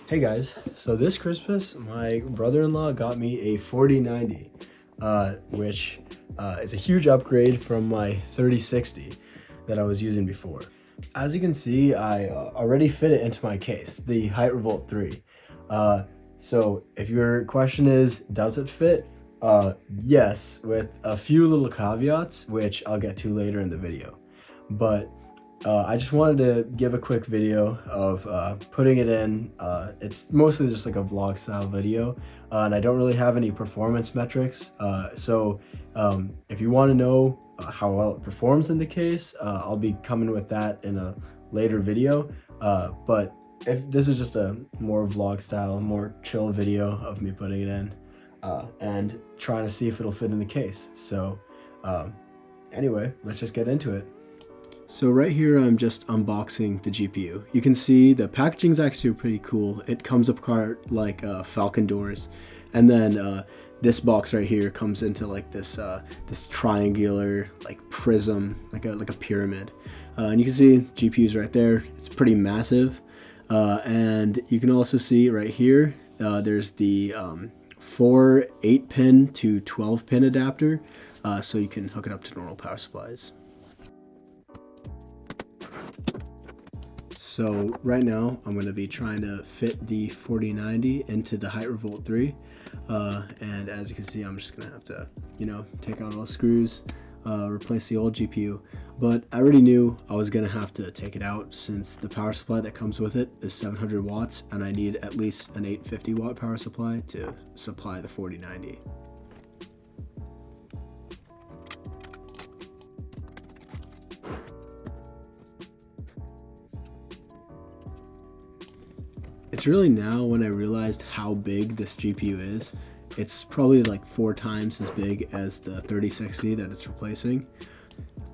Hey guys, so this Christmas my brother-in-law got me a 4090, which is a huge upgrade from my 3060 that I was using before. As you can see, I already fit it into my case, the HYTE Revolt 3. So if your question is, does it fit? Yes, with a few little caveats, which I'll get to later in the video. But I just wanted to give a quick video of putting it in. It's mostly just like a vlog style video, and I don't really have any performance metrics. So if you want to know how well it performs in the case, I'll be coming with that in a later video. But if this is just a more vlog style, more chill video of me putting it in and trying to see if it'll fit in the case. So anyway, let's just get into it. So right here I'm just unboxing the GPU. You can see the packaging is actually pretty cool. It comes apart like Falcon doors, and then this box right here comes into like this this triangular like prism, like a pyramid. And you can see GPU's right there. It's pretty massive, and you can also see right here there's the 4 8-pin to 12-pin adapter, so you can hook it up to normal power supplies. So right now I'm going to be trying to fit the 4090 into the HYTE Revolt 3, and as you can see I'm just going to have to, take out all the screws, replace the old GPU, but I already knew I was going to have to take it out since the power supply that comes with it is 700 watts and I need at least an 850 watt power supply to supply the 4090. It's really now when I realized how big this GPU is. It's probably like 4 times as big as the 3060 that it's replacing.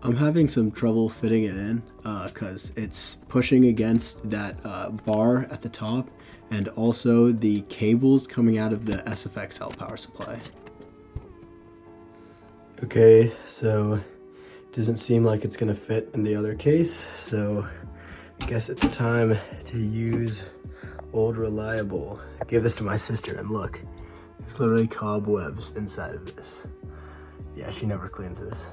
I'm having some trouble fitting it in because it's pushing against that bar at the top and also the cables coming out of the SFXL power supply. Okay, so it doesn't seem like it's gonna fit in the other case, so I guess it's time to use Old Reliable. I gave this to my sister and look, there's literally cobwebs inside of this. Yeah, she never cleans this.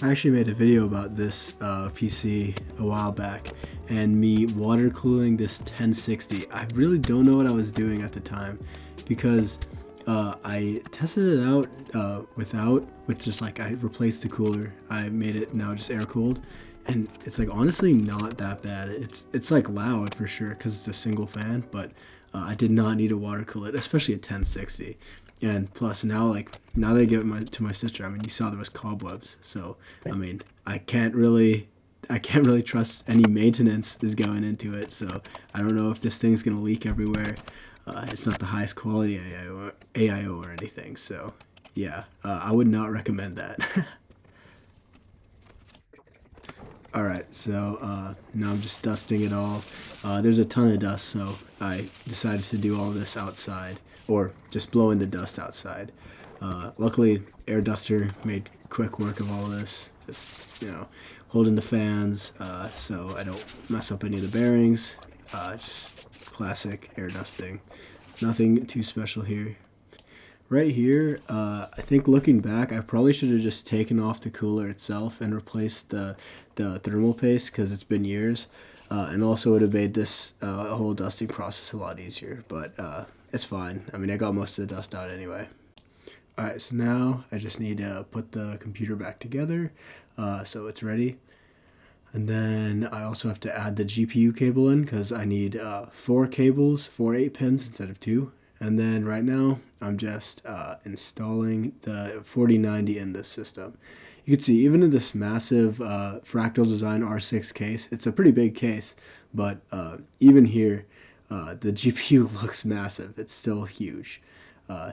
I actually made a video about this PC a while back and me water cooling this 1060. I really don't know what I was doing at the time because I tested it out with just like I replaced the cooler. I made it now just air cooled. And it's like honestly not that bad. It's like loud for sure because it's a single fan, but I did not need to water cool it, especially at 1060. And plus now that I give it to my sister, I mean you saw there was cobwebs, so I mean I can't really trust any maintenance is going into it. So I don't know if this thing's gonna leak everywhere. It's not the highest quality AIO or anything, so yeah, I would not recommend that. Alright, so now I'm just dusting it all. There's a ton of dust, so I decided to do all this outside, or just blowing the dust outside. Luckily, air duster made quick work of all this. Just, holding the fans so I don't mess up any of the bearings. Just classic air dusting. Nothing too special here. Right here, I think looking back, I probably should have just taken off the cooler itself and replaced the thermal paste because it's been years, and also would have made this whole dusting process a lot easier, but it's fine. I mean, I got most of the dust out anyway. Alright, so now I just need to put the computer back together so it's ready. And then I also have to add the GPU cable in because I need 4 cables, 4 8-pins instead of 2. And then right now, I'm just installing the 4090 in this system. You can see, even in this massive Fractal Design R6 case, it's a pretty big case, but even here, the GPU looks massive. It's still huge.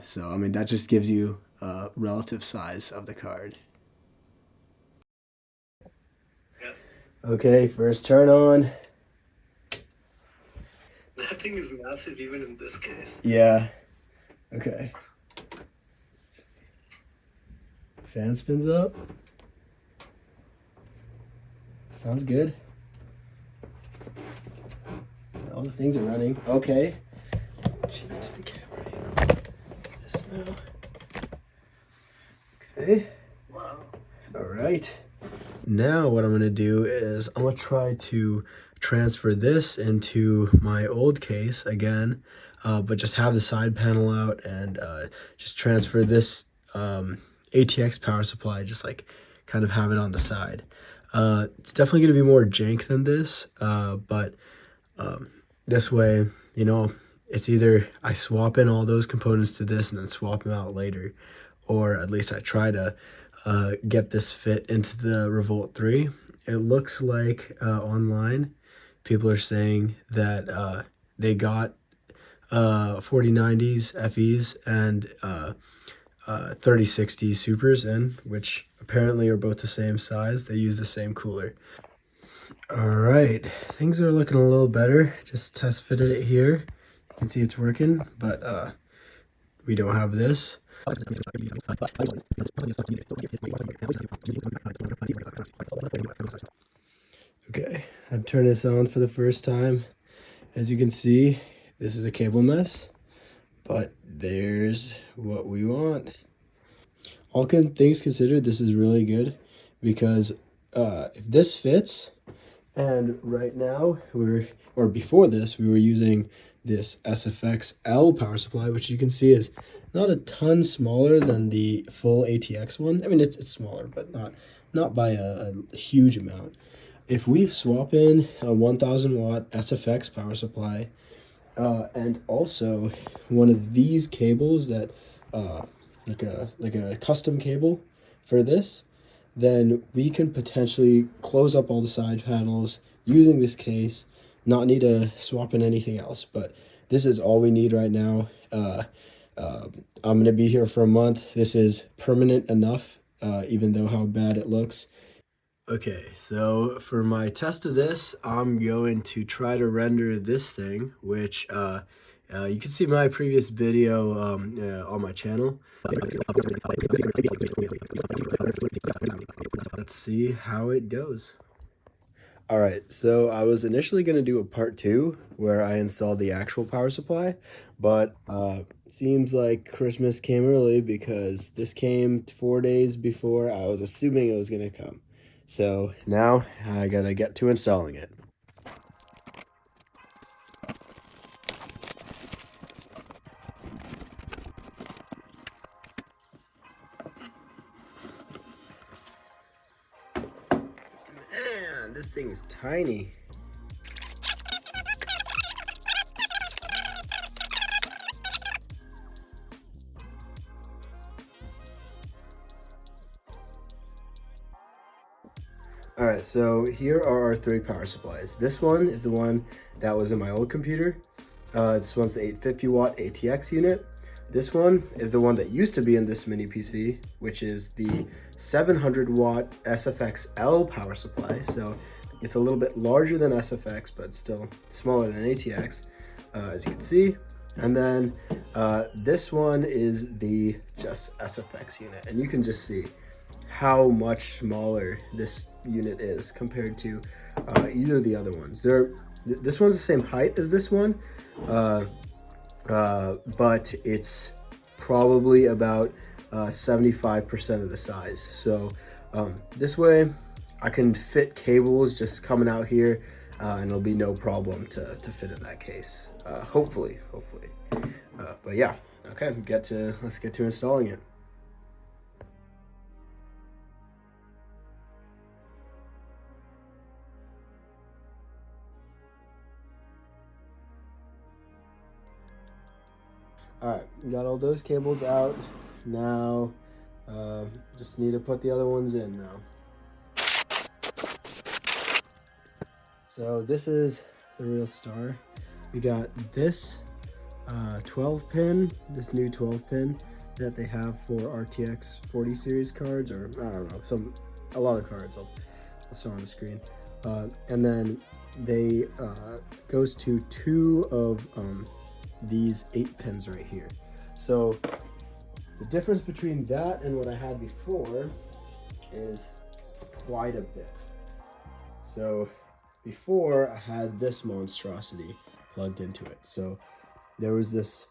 So, I mean, that just gives you a relative size of the card. Yep. Okay, first turn on. That thing is massive even in this case. Yeah. Okay. Fan spins up. Sounds good. all the things are running. Okay. Change the camera angle. This now. Okay. Wow. All right. Now what I'm gonna do is I'm gonna try to transfer this into my old case again, but just have the side panel out and just transfer this ATX power supply, just like kind of have it on the side. It's definitely gonna be more jank than this, but this way, you know, it's either I swap in all those components to this and then swap them out later, or at least I try to get this fit into the Revolt 3. It looks like online people are saying that they got 4090s FEs and 3060 Supers in, which apparently are both the same size. They use the same cooler. All right, things are looking a little better. Just test fitted it here. You can see it's working, but we don't have this. Okay, I've turned this on for the first time. As you can see, this is a cable mess, but there's what we want. All things considered, this is really good because if this fits, and right now or before this, we were using this SFX L power supply, which you can see is not a ton smaller than the full ATX one. I mean, it's smaller, but not by a huge amount. If we swap in a 1000 watt SFX power supply and also one of these cables that like a custom cable for this, then we can potentially close up all the side panels using this case, not need to swap in anything else. But this is all we need right now. I'm gonna be here for a month. This is permanent enough, even though how bad it looks. Okay, so for my test of this, I'm going to try to render this thing, which you can see my previous video on my channel. Let's see how it goes. All right, so I was initially going to do a part 2 where I installed the actual power supply, but seems like Christmas came early because this came 4 days before I was assuming it was going to come. So now I got to get to installing it. Man, this thing is tiny. All right, so here are our 3 power supplies. This one is the one that was in my old computer. This one's the 850 watt ATX unit. This one is the one that used to be in this mini PC, which is the 700 watt SFX L power supply. So it's a little bit larger than SFX, but still smaller than ATX, as you can see. And then this one is the just SFX unit, and you can just see how much smaller this unit is compared to either of the other ones. This one's the same height as this one, but it's probably about 75% of the size. So this way I can fit cables just coming out here and it'll be no problem to fit in that case. Hopefully. But yeah, okay, let's get to installing it. All right, got all those cables out. Now, just need to put the other ones in now. So this is the real star. We got this 12 pin, this new 12 pin that they have for RTX 40 series cards, or I don't know, a lot of cards. I'll show on the screen. And then they goes to 2 of these 8 pins right here. So the difference between that and what I had before is quite a bit. So before I had this monstrosity plugged into it. So there was this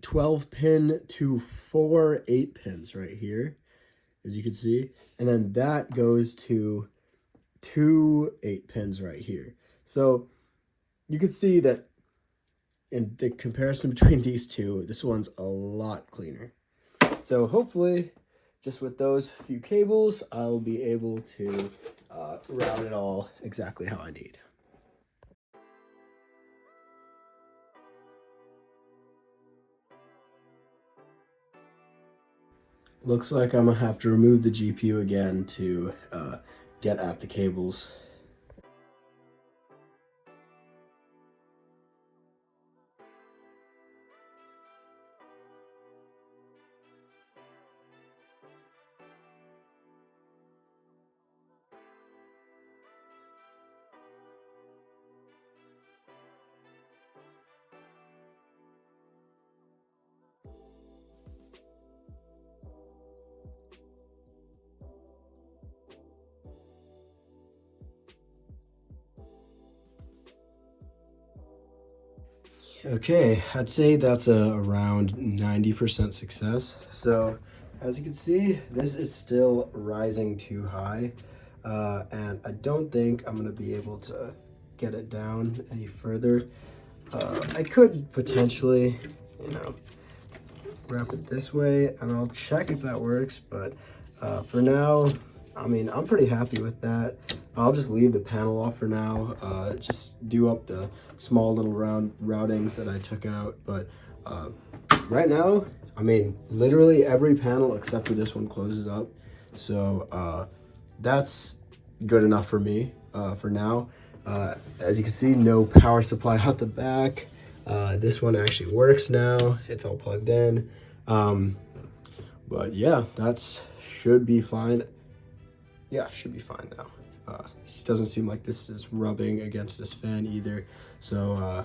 12 pin to 4 8 pins right here, as you can see, and then that goes to 2 8 pins right here. So you can see that in the comparison between these two, this one's a lot cleaner. So hopefully, just with those few cables, I'll be able to route it all exactly how I need. Looks like I'm gonna have to remove the GPU again to get at the cables. Okay, I'd say that's around 90% success. So as you can see, this is still rising too high, and I don't think I'm gonna be able to get it down any further. I could potentially, wrap it this way, and I'll check if that works, but for now, I mean, I'm pretty happy with that. I'll just leave the panel off for now, just do up the small little round routings that I took out, but right now, I mean, literally every panel except for this one closes up, so that's good enough for me for now. As you can see, no power supply out the back. This one actually works now. It's all plugged in. But yeah, that should be fine. Yeah, should be fine now. This doesn't seem like this is rubbing against this fan either. So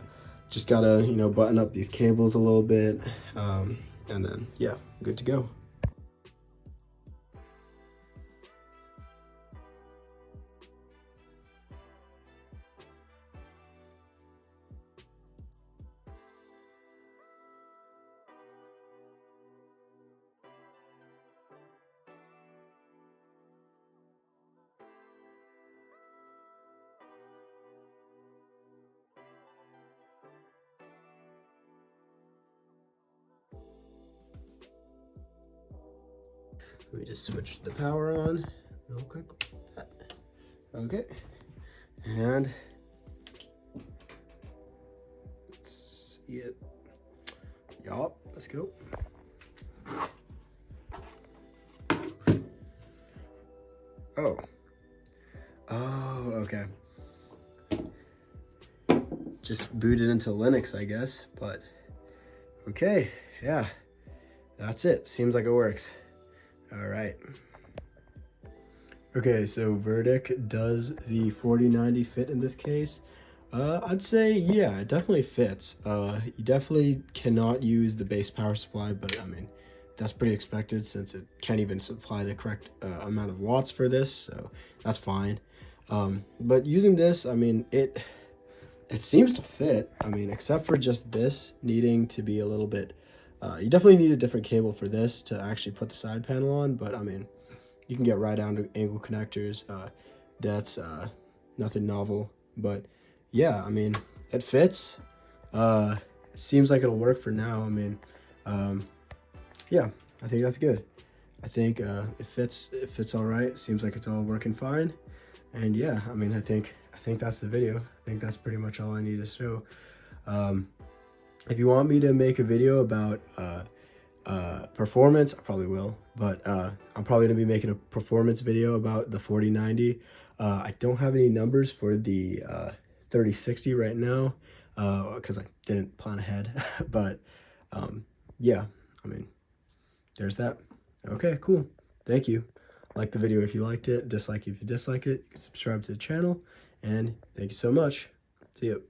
just gotta, button up these cables a little bit. And then, yeah, good to go. Let me just switch the power on real quick. Like that. Okay. And let's see it. Yup, let's go. Oh. Oh, okay. Just booted into Linux, I guess, but okay, yeah. That's it. Seems like it works. All right. Okay, so verdict, does the 4090 fit in this case? I'd say, yeah, it definitely fits. You definitely cannot use the base power supply, but I mean, that's pretty expected since it can't even supply the correct amount of watts for this, so that's fine. But using this, I mean, it seems to fit. I mean, except for just this needing to be a little bit, you definitely need a different cable for this to actually put the side panel on, but I mean, you can get right down angle connectors. That's nothing novel, but yeah, I mean, it fits. Seems like it'll work for now. I mean, yeah, I think that's good. I think it fits all right. Seems like it's all working fine. And yeah, I mean, I think that's the video. I think that's pretty much all I need to show. If you want me to make a video about performance, I probably will, but I'm probably gonna be making a performance video about the 4090. I don't have any numbers for the 3060 right now because I didn't plan ahead, but yeah, I mean, there's that. Okay, cool. Thank you. Like the video if you liked it, dislike if you dislike it. You can subscribe to the channel, and thank you so much. See you.